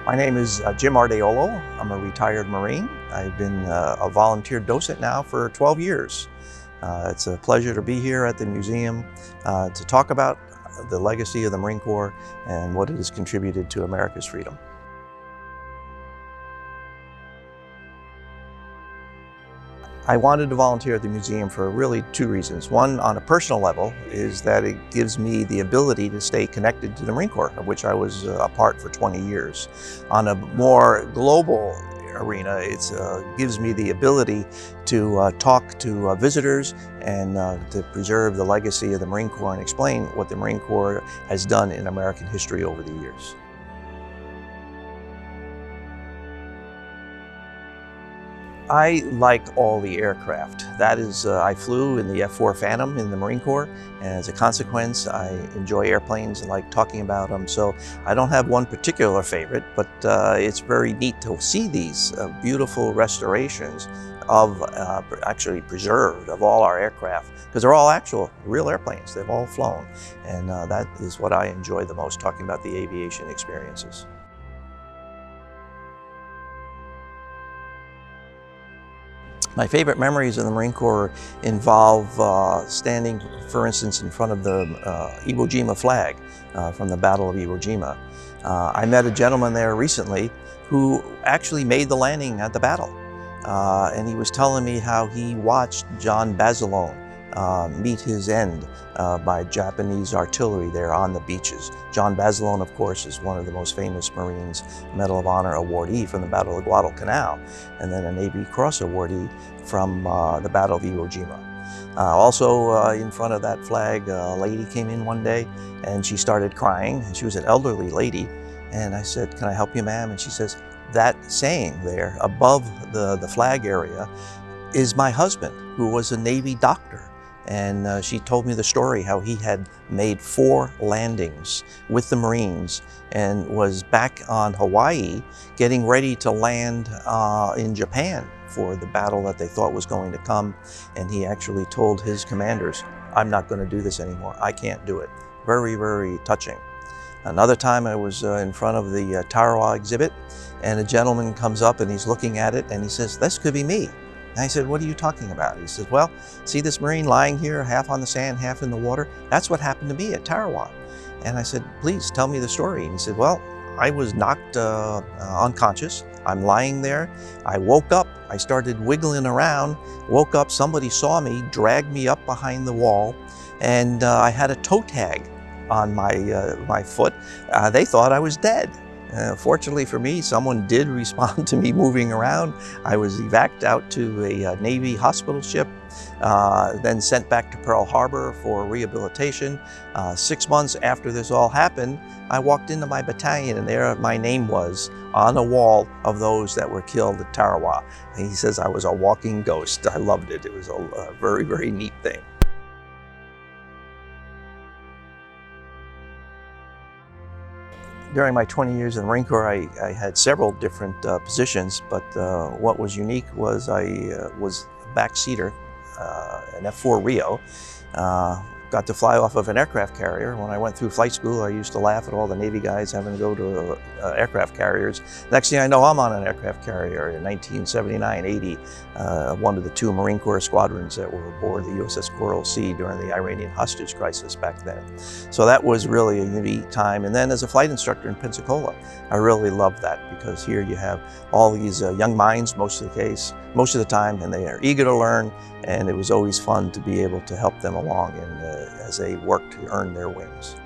My name is Jim Ardaiolo. I'm a retired Marine. I've been a volunteer docent now for 12 years. It's a pleasure to be here at the museum to talk about the legacy of the Marine Corps and what it has contributed to America's freedom. I wanted to volunteer at the museum for really two reasons. One, on a personal level, is that it gives me the ability to stay connected to the Marine Corps, of which I was a part for 20 years. On a more global arena, it gives me the ability to talk to visitors and to preserve the legacy of the Marine Corps and explain what the Marine Corps has done in American history over the years. I like all the aircraft. That is, I flew in the F-4 Phantom in the Marine Corps, and as a consequence, I enjoy airplanes and like talking about them. So I don't have one particular favorite, but it's very neat to see these beautiful restorations of actually preserved of all our aircraft, because they're all actual real airplanes. They've all flown, and that is what I enjoy the most, talking about the aviation experiences. My favorite memories of the Marine Corps involve standing, for instance, in front of the Iwo Jima flag from the Battle of Iwo Jima. I met a gentleman there recently who actually made the landing at the battle. And he was telling me how he watched John Basilone meet his end by Japanese artillery there on the beaches. John Basilone, of course, is one of the most famous Marines, Medal of Honor awardee from the Battle of Guadalcanal, and then a Navy Cross awardee from the Battle of Iwo Jima. Also in front of that flag, a lady came in one day and she started crying, and she was an elderly lady. And I said, "Can I help you, ma'am?" And she says, "That saying there above the flag area is my husband, who was a Navy doctor." And she told me the story how he had made 4 landings with the Marines and was back on Hawaii getting ready to land in Japan for the battle that they thought was going to come. And he actually told his commanders, "I'm not going to do this anymore. I can't do it." Very, very touching. Another time I was in front of the Tarawa exhibit, and a gentleman comes up and he's looking at it and he says, "This could be me." And I said, "What are you talking about?" He says, "Well, see this Marine lying here, half on the sand, half in the water? That's what happened to me at Tarawa." And I said, "Please tell me the story." And he said, "Well, I was knocked unconscious. I'm lying there. I woke up. I started wiggling around, woke up. Somebody saw me, dragged me up behind the wall, and I had a toe tag on my foot. They thought I was dead. Fortunately for me, someone did respond to me moving around. I was evacuated out to a Navy hospital ship, then sent back to Pearl Harbor for rehabilitation. 6 months after this all happened, I walked into my battalion, and there my name was on a wall of those that were killed at Tarawa. And he says I was a walking ghost. I loved it. It was a very, very neat thing. During my 20 years in the Marine Corps, I had several different positions, but what was unique was I was a backseater, an F-4 Rio. Got to fly off of an aircraft carrier. When I went through flight school, I used to laugh at all the Navy guys having to go to aircraft carriers. Next thing I know, I'm on an aircraft carrier in 1979-80, one of the 2 Marine Corps squadrons that were aboard the USS Coral Sea during the Iranian hostage crisis back then. So that was really a unique time. And then as a flight instructor in Pensacola, I really loved that, because here you have all these young minds most of the time, and they are eager to learn, and it was always fun to be able to help them along as they work to earn their wings.